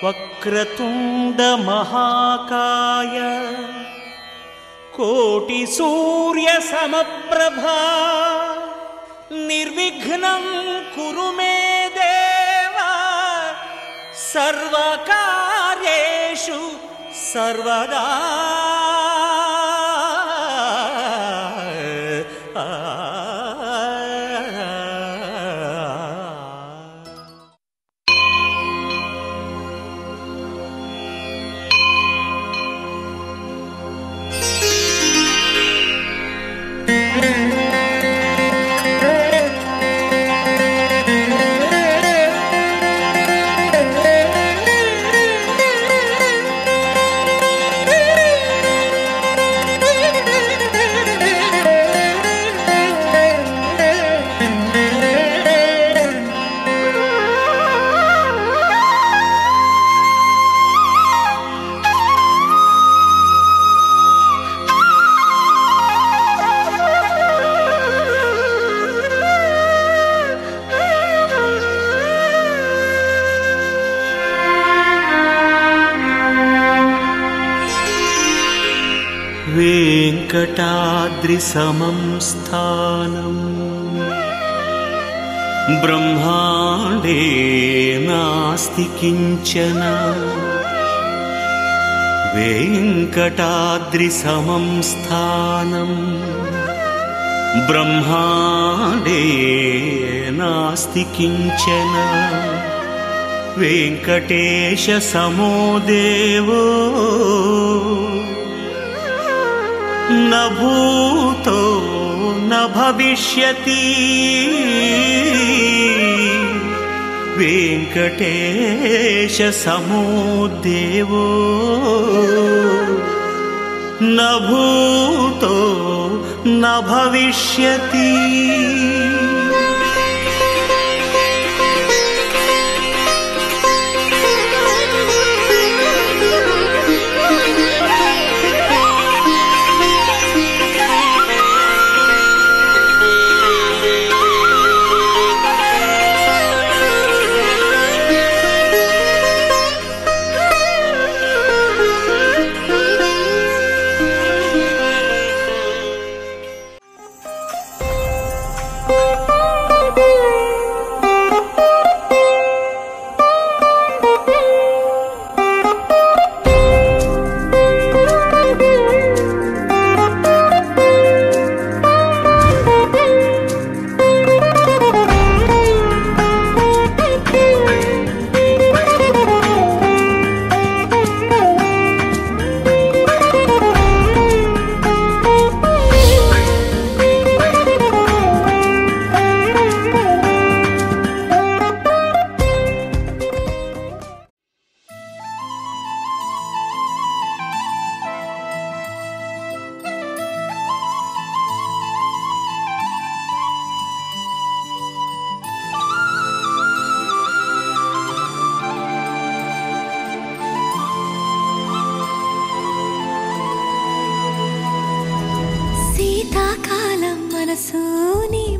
వక్రతుండ మహాకాయ కోటి సూర్య సమప్రభా నిర్విఘ్నం కురు మే దేవ సర్వకార్యేషు సర్వదా. వెంకటాద్రిసమం స్థానం బ్రహ్మాండే నాస్తి కించన. వెంకటాద్రిసమం స్థానం బ్రహ్మాండే నాస్తి కించన. వెంకటేశ సమో దేవో న భూతో న భవిష్యతి. వెంకటేశ సమో దేవో న భూతో న భవిష్యతి.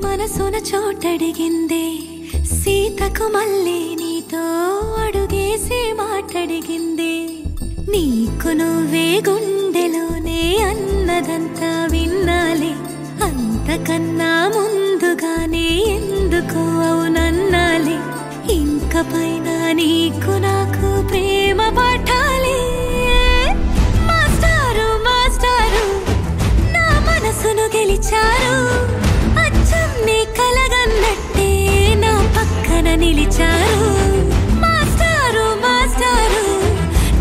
మనసున చోటడిగిందే సీతకు మళ్ళీ నీతో అడుగేసి మాటడిగిందే. నీకు నువ్వే గుండెలోనే అన్నదంతా విన్నాలే, అంతకన్నా ముందుగానే ఎందుకు అవునన్నాలే. ఇంక పైన నీకు నాకు ప్రేమ పాఠాలే. మాస్టారు మాస్టారు నా మనసును గెలిచారు, అచ్చం నీ కలగన్నట్టే నా పక్కన నిలిచారు. మాస్టారు మాస్టారు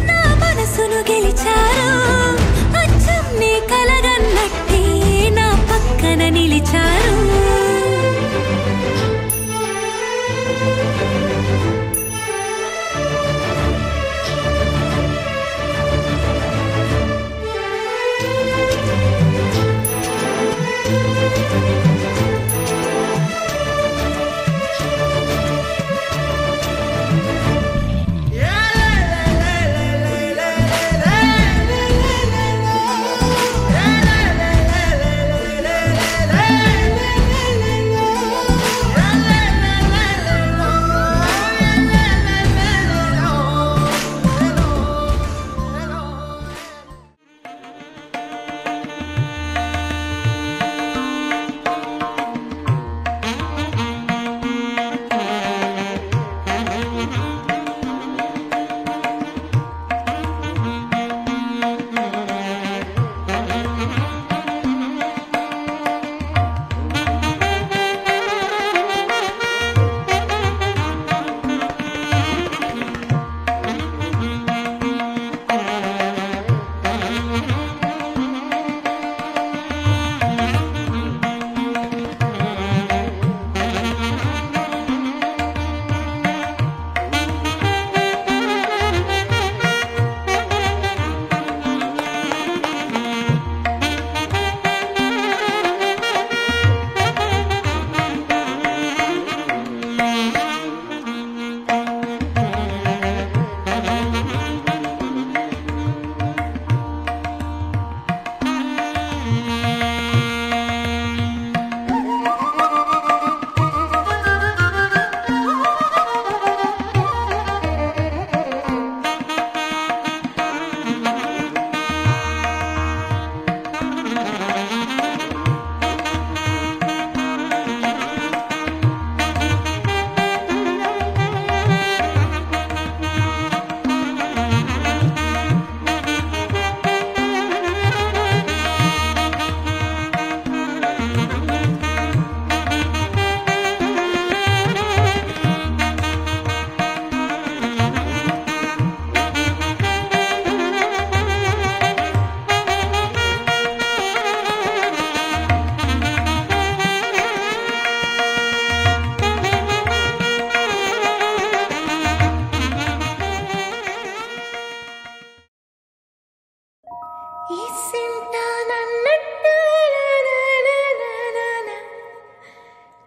నా మనసును గెలిచారు, అచ్చం నీ కలగన్నట్టే నా పక్కన నిలిచారు.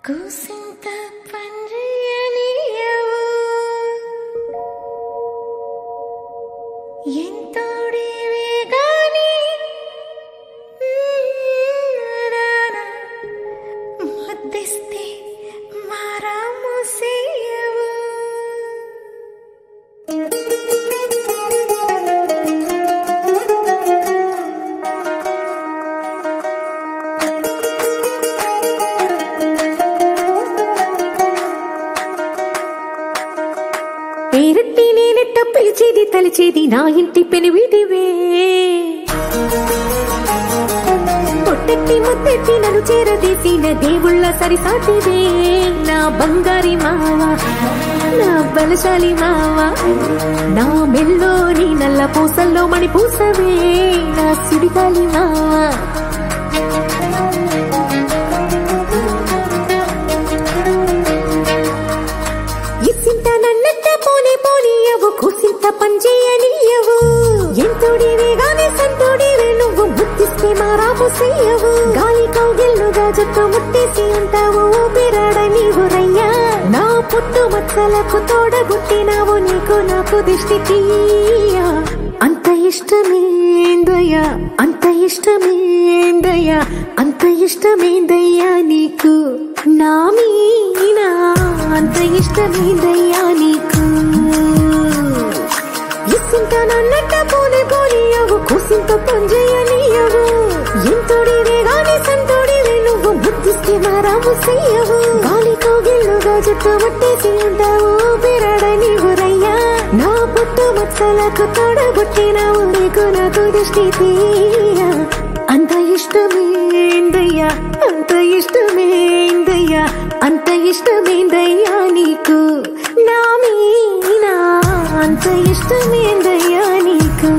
కూసింత పంజయనియవు ఎంతోడివే గాని ముద్దిస్తే మారాము సేయవు పేరెత్తి నేనెట్ట పిలిచేది తలిచేది నా ఇంటి పెనివిటివే పొట్టెట్టి ముద్దెట్టి నన్ను చేరదీసిన దేవుళ్ళ సరిసాటివే నా బంగారి మావా నా బలశాలి మావా నా మెల్లోని నల్ల పూసల్లో మణి పూసవే నా సుడిగాలి మావా కూసింత పంజేయనియవు ఎంతోడివే గాని సంతోడివే నువ్వు ముద్దిస్తే మారాము సేయవు గాలి కౌగిల్లుగా జట్టు ముట్టేసి ఉంటావు ఊపిరాడ నీవు రయ్యా నా పుట్టు మచ్చలకు తోడబుట్టినావు నీకు నాకు దిష్టి తీయా అంత ఇష్టమేందయ్యా అంత ఇష్టమేందయ్యా అంత ఇష్టమేందయ్యా నీకు నా మీనా అంత ఇష్టమేందయ్యా నీకు ఇసింత నన్నట్ట పోనే పోనీయవు కూసింత పంజేయనియవు ఎంతోడివే గాని సంతోడివే నువ్వు బుద్ధిస్తే మారాము సేయవు గాలి కౌగిల్లుగా జుట్టు ముట్టేసి ఉంటావు ఊపిరాడ నీవు రయ్యా నా పుట్టు మచ్చలకు తోడబుట్టినావు నీకు నాకు దృష్టి తీయా అంత ఇష్టమేందయ్యా అంత ఇష్టమేందయ్యా అంత ఇష్టమేందయ్యా నీకు నా మీనా అంత ఇష్టమేందయ్యా నీకు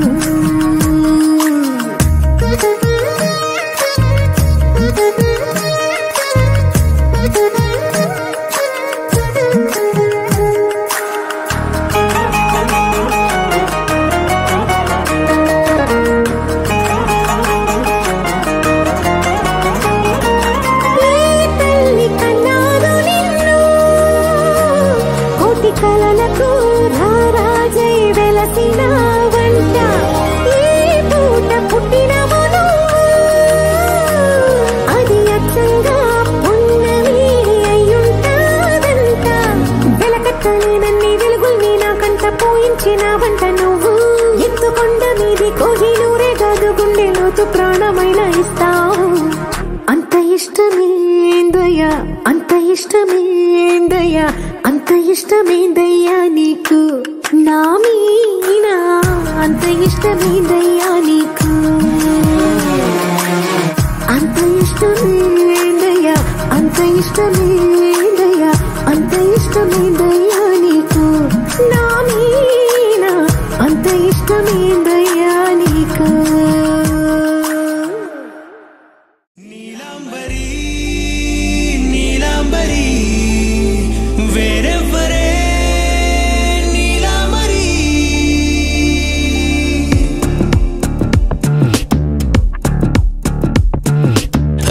కలలకు రారాజై వెలసిన వంట ఈ పూట పుట్టినమును అది అచ్చంగా పున్నమి అయ్యుంటాదంట వెలకట్టలేనన్ని వెలుగుల్ని నాకంట పోయించిన వంట నువ్వు ఎత్తుకొండ మీది కోహినూరే కాదు గుండెలోతు ప్రాణమైన ఇస్తావు అంత ఇష్టమేందయ్యా అంత ఇష్టమేందయ్యా అంత ఇష్టమేందయ్యా నీకు నా మీనా అంత ఇష్టమేందయ్యా నీకు అంత ఇష్టమేందయ్యా అంత ఇష్టమేందయ్యా అంత ఇష్టమేందయ్యా నీకు నా మీనా అంత ఇష్టమేందయ్యా నీకు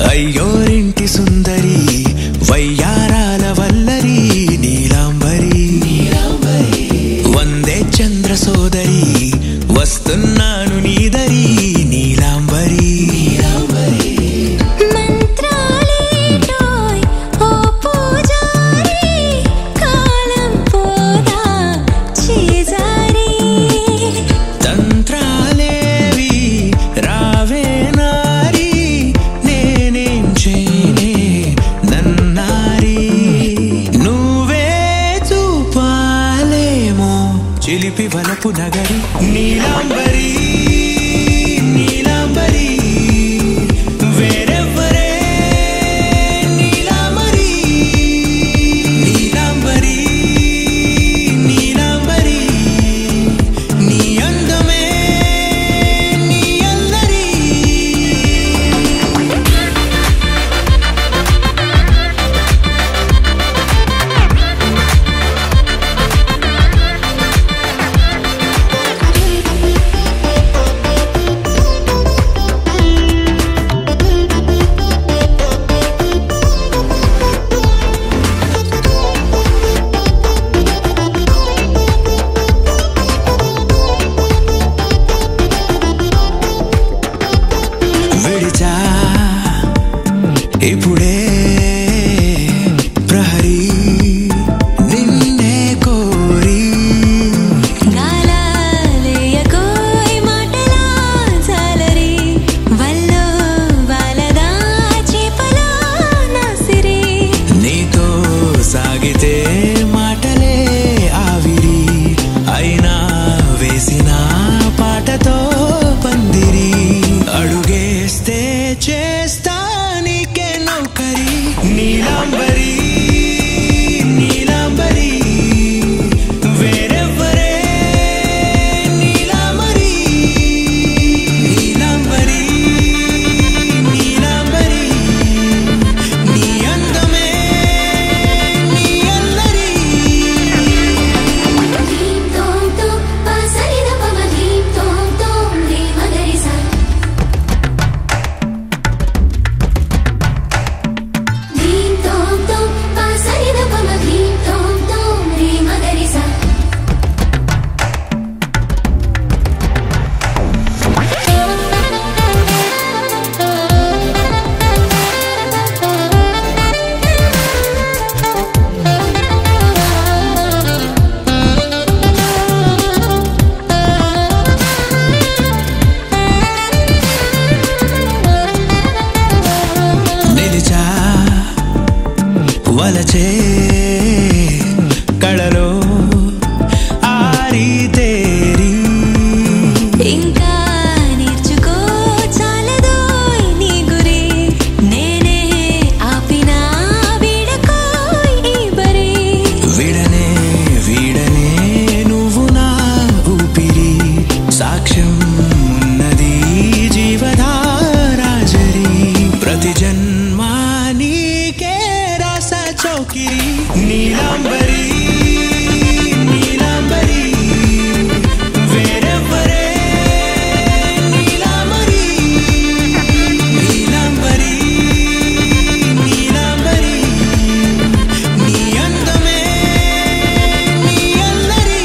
అయ్యోరింటి సుందరి వయ్యారాల వల్లరి నీలాంబరి వందే చంద్ర సోదరి వస్తున్నాను నీదరి నీలాంబరి నన్నారీ సుందరి నీలాంబరి నీలాంబరి వేరెవ్వరే నీలాంబరి నీలాంబరి నీలాంబరి నీ అందమే నీ అల్లరి ధీం తోం తోం పసరిద పమ ధీం తోం తోం రే మగరిసా ధీం తోం తోం పసరిద పమ ధీం తోం తోం రే మగరిసా నిలిచా వలచే కళలో ఆరి తేరి ఇంకా నేర్చుకో చాలదోయ్ నీ గురి నేనే ఆపినా వీడకోయ్ ఈ బరి విడనే వీడనే నువ్వు నా ఊపిరి సాక్ష్యం ఉన్నది జీవధారాజరి ప్రతి జన్మా నీకే రాస చౌకిరి నీలాంబరి నీలాంబరి వేరెవ్వరే నీలాంబరి నీలాంబరి నీలాంబరి నీ అందమే నీ అల్లరి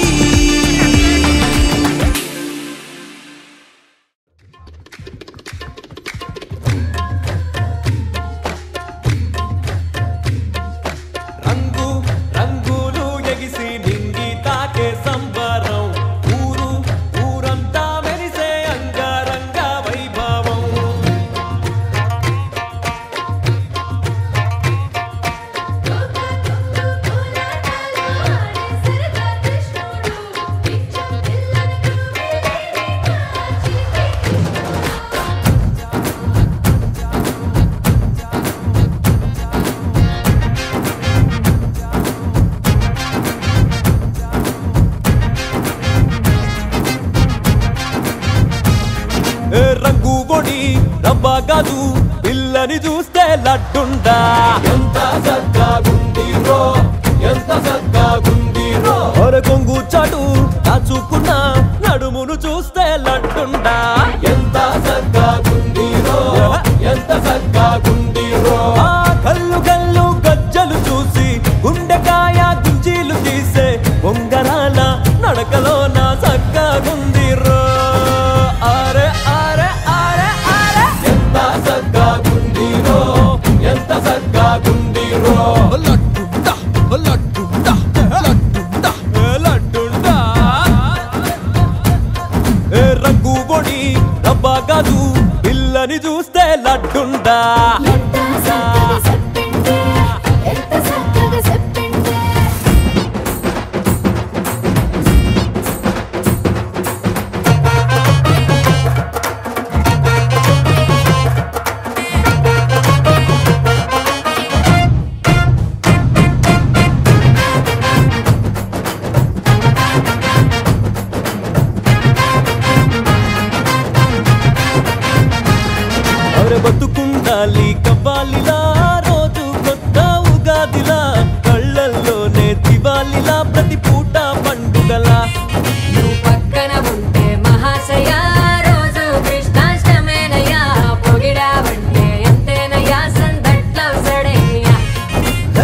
రంగు రంగులు ఎగిసి నింగి తాకే సంబరం ఊరు ఊరంతా మెరిసే అంగరంగ వైభవం ఏ రంగు పొడి రబ్బా కాదు పిల్లని చూస్తే లడ్డుండా ఎంత సగ్గాగుందిరో ఎంత సగ్గాగుందిరో ఒర కొంగు చాటు దాచుకున్న నడుమును చూస్తే లడ్డుండా ఎంత సగ్గాగుందిరో ఎంత సగ్గాగుందిరో ఆ కళ్ళు కళ్ళు గజ్జలు చూసి గుండెకాయ గుంజీలు తీసే బొంగరాల నడకలో నా సగ్గాగుందిరో ఆరే ఆరే ఆరే ఆరే ఎంత సగ్గాగుందిరో ఎంత సగ్గాగుందిరో లడ్డుండా లడ్డుండా లడ్డుండా లడ్డుండా ఏ రంగు పొడి రబ్బా కాదు పిల్లని చూస్తే లడ్డుండా ఎంత సక్కగా చెప్పిందే ఎంత సక్కగా చెప్పిందే అరే బతుకుండాలి కవ్వాలిలా రోజు కొత్త ఉగాదిలా కళ్ళల్లోనే దివాలిలా ప్రతి పూట పండుగలా నువ్వు పక్కన ఉంటే మహాశయ రోజు కృష్ణాష్టమేనయ్యా పొగిడావంటే ఎంతేనయ్యా సందట్లవసడయ్యా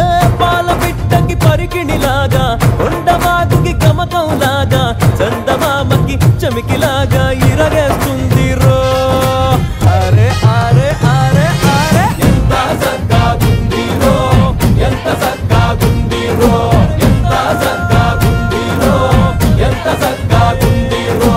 ఏ పాల పిట్టకి పరికిణిలాగా కొండమాగుకి గమకంలాగా చందమామకి చమికిలాగా ఇరగేస్తుంది రో అరే అరే అరే అరే ఎంత సగ్గాగుందిరో ఎంత సగ్గాగుందిరో ఎంత సగ్గాగుందిరో ఎంత సగ్గాగుందిరో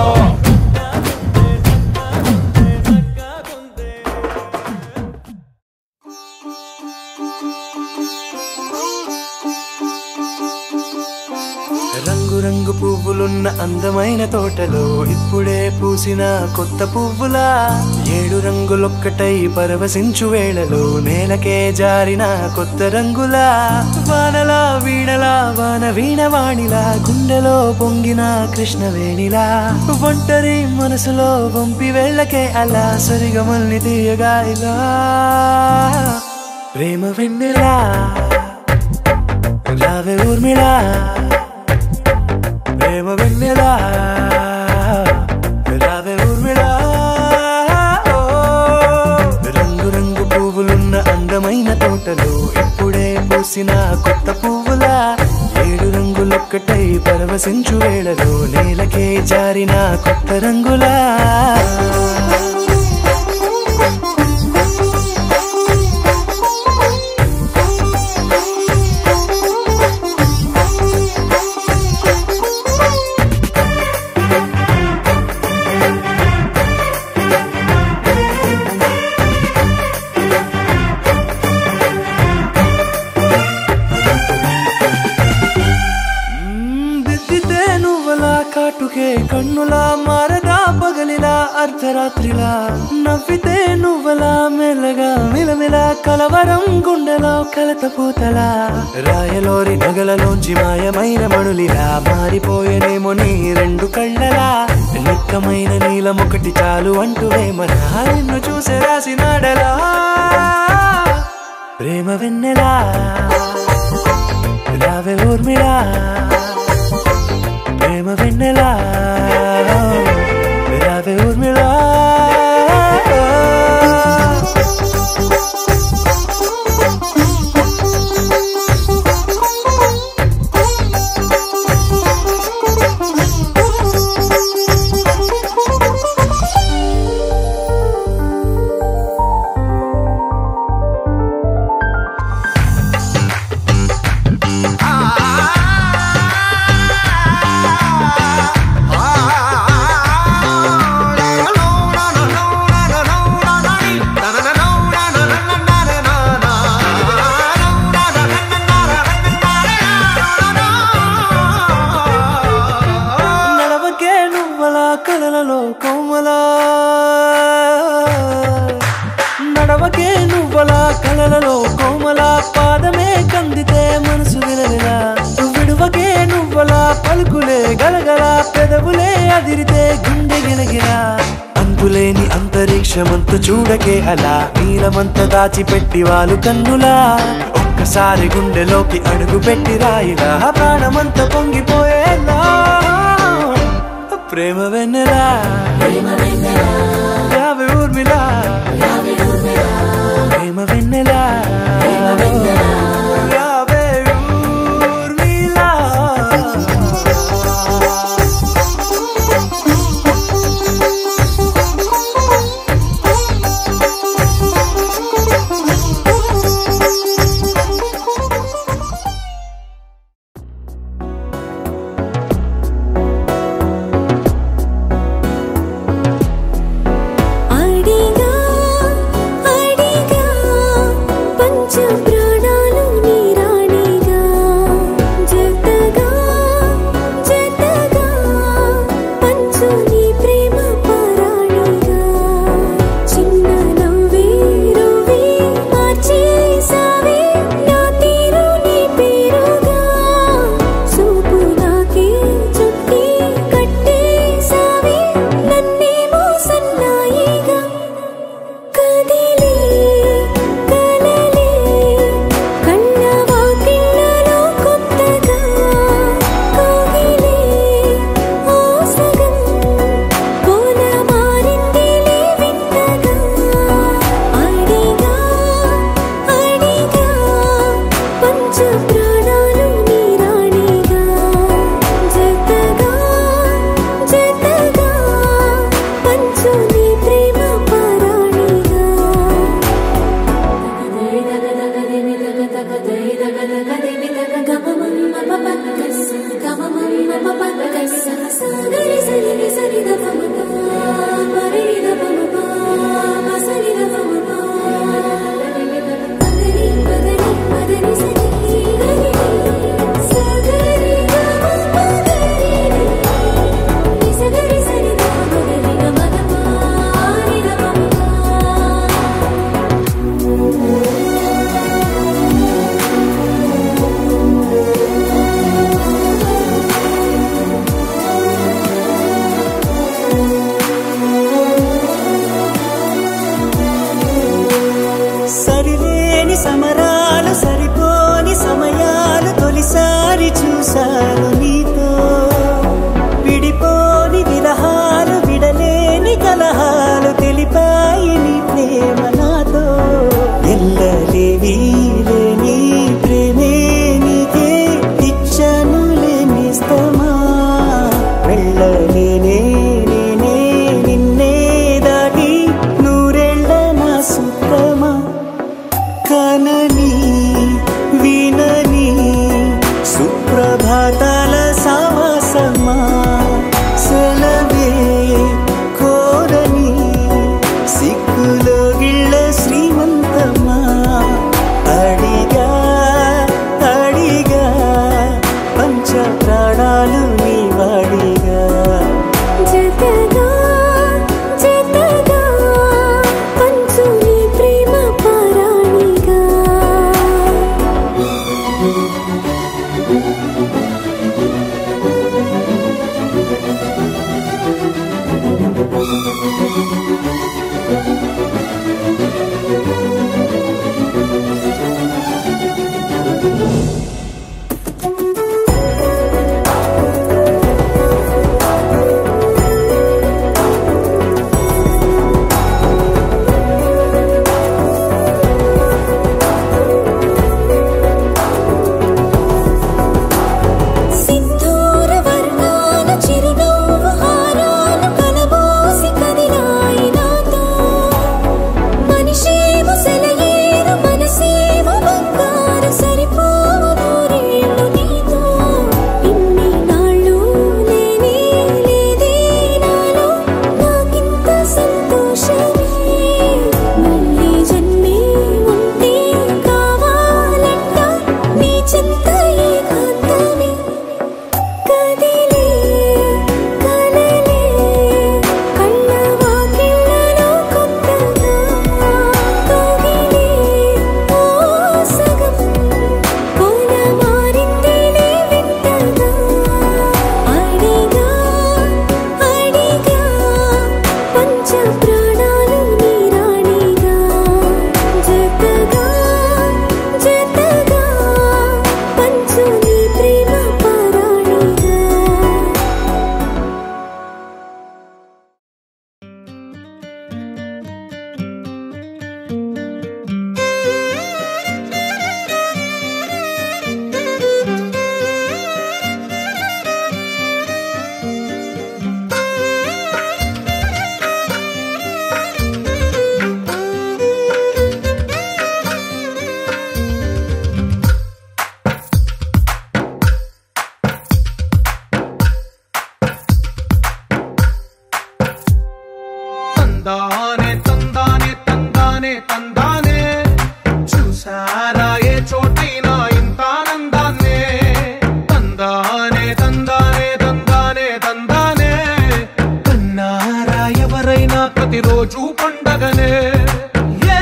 రంగు రంగు పువ్వులున్న అందమైన తోటలో ఇప్పుడే పూసిన కొత్త పువ్వులా 7 రంగులొక్కటై పరవశించు వేళలో నేలకే జారిన కొత్త రంగులా వానలా వీణలా వాన వీణవాణిలా గుండెలో పొంగిన కృష్ణవేణిలా ఒంటరి మనసులో వంపి వెళ్ళకే అలా సరిగమల్ని తీయగా ఇలా ప్రేమ వెన్నెలా రావే ఊర్మిళా ప్రేమ వెన్నెలా రావే ఊర్మిళా రంగు రంగు పువ్వులున్న అందమైన తోటలో ఇప్పుడే పూసిన కొత్త పువ్వులా 7 రంగులొక్కటై పరవశించు వేళలో నేలకే జారిన కొత్త రంగులా కాటుకే కన్నులా మారదా పగలిలా అర్ధరాత్రిలా నవ్వితే నువ్వలా మెల్లగా మిలమిలా కలవరం గుండెలో కలత పూతలా రాయలోరి నగలలోంచి మాయమైన మణులిలా మారిపోయేనేమో నీ 2 కళ్ళలా నిక్కమైన నీలమొకటి చాలు అంటూ వేమనా నిన్ను చూసే రాసినాడలా ప్రేమ వెన్నెలా రావే ఊర్మిళా ప్రేమ వెన్నెలా రావే ఊర్మిళా కలలలో కోమలా నడవకే నువ్వలా కలలలో కోమలా పాదమే కందితే మనసు విలవిలా విడువకే నువ్వలా పలుకులే గలగల పెదవులే అదిరితే గుండె గిలగిలా అంతులేని అంతరిక్షమంత చూడకే అలా నీలమంత దాచిపెట్టి వాళ్ళు కన్నులా ఒక్కసారి గుండెలోకి అడుగు పెట్టి రాయిలా ప్రాణమంత పొంగిపోయేలా ప్రేమ వెన్నెలా రావే ఊర్మిళా ప్రేమ వెన్నెలా రావే ఊర్మిళా అడిగా సమరాలు సరిపోని సమయాలు తొలిసారి చూశాను నీతో విడిపోని విరహాలు విడలేని కలహాలు తెలిపాయి నీ ప్రేమ నాతో ఎల్లలేవి లేని ప్రేమే నీకే ఇచ్చను లేనిస్తమా వెళ్ళలేనే నేనే నిన్నే దాటి నూరెళ్ళ నా సుఖమా కనని వినని సుప్రభాతాల సావాసమా సెలవే కోరని సిక్కులో గిళ్ళ శ్రీమంతమా అడిగా అడిగా పంచ ప్రాణాలు నీ వాడిగా జతగా జతగా పంచు నీ ప్రేమ పారాణిగా సింధూర వర్ణాల చిరునవ్వు హారాలు కలబోసి కదిలాయి నాతో మనిషేమో సెలయేరు మనసేమో బంగారు సరిపోవు నూరేళ్ళు నీతో ఇన్ని నాళ్ళు లేనే లేదే నాలో నాకింత సంతోషమే మళ్ళీ జన్మే ఉంటే కావాలంట నీ చెంత ఏకాంతమే కదిలే కలలే కళ్ళ వాకిళ్ళలో కొత్తగా కదిలే ఓ సగం కోన మారిందిలే వింతగా అడిగా అడిగా పంచ ప్రాణాలు నీ రాణిగా జతగా జతగా పంచు నీ ప్రేమ పారాణిగా తందానే తందానే తందానే తందానే చూసారా ఏ చోటైనా ఇంత ఆనందాన్నే తందానే తందానే తందానే తందానే కన్నారా ఎవరైనా ప్రతిరోజు పండగనే ఏ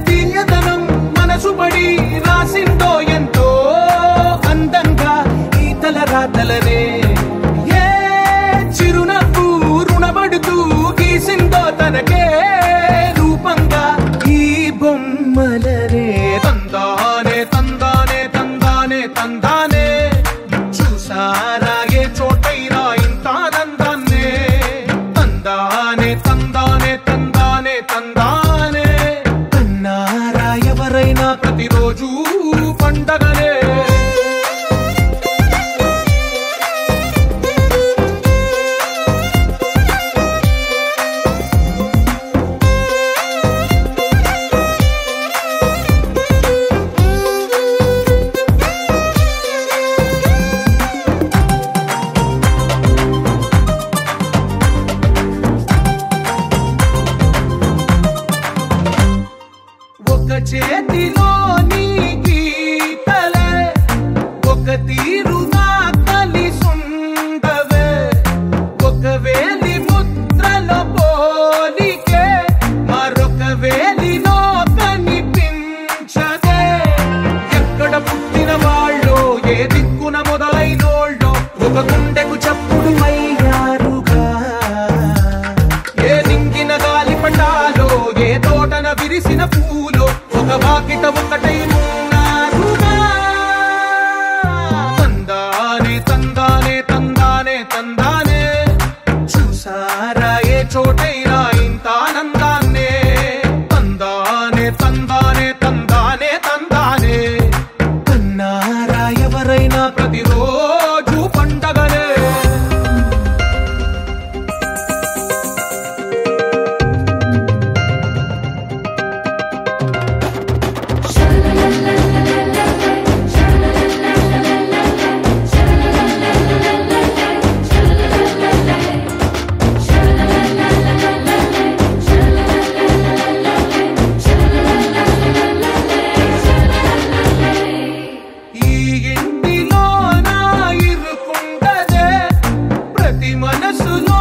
తీయదనం మనసు పడి రాసిందో ఎంతో అందంగా ఈ తలరాతలనే ఏ చిరునవ్వు రుణపడుతూ గీసిందో తనకే రూపంగా ఈ బొమ్మలనే తందానే తందానే తందానే తందానే చూసారా ఏ చోటైనా ఇంత ఆనందాన్నే తందానే తందానే తందానే తందానే కన్నారా ఎవరైనా ప్రతిరోజు పండగనే ఒక చేతిలో నీ గీతలే ఒక తీరుగా కలిసుండవే ఒక వేలి ముద్రల పోలికే మరొక వేలిలో కనిపించదే ఎక్కడ పుట్టిన వాళ్ళో ఏ దిక్కున మొదలైనోళ్ళో ఒక గుండెకు చప్పుడు అయ్యారుగా ఏ దింగిన గాలి పటాలో ఏ తోటన విరిసిన పూలో ఒక వాకి బయట ఒకటై ఉన్నారుగా. తందానే తందానే తందానే తందానే చూసారా ఏ చోటైనా ఇంత ఆనందాన్నే. తందానే తందానే తందానే తందానే కన్నారా ఎవరైనా ప్రతిరోజు పండగలే. ఈ ఇంటిలో నా ఇరుకుండదే ప్రతి మనసులో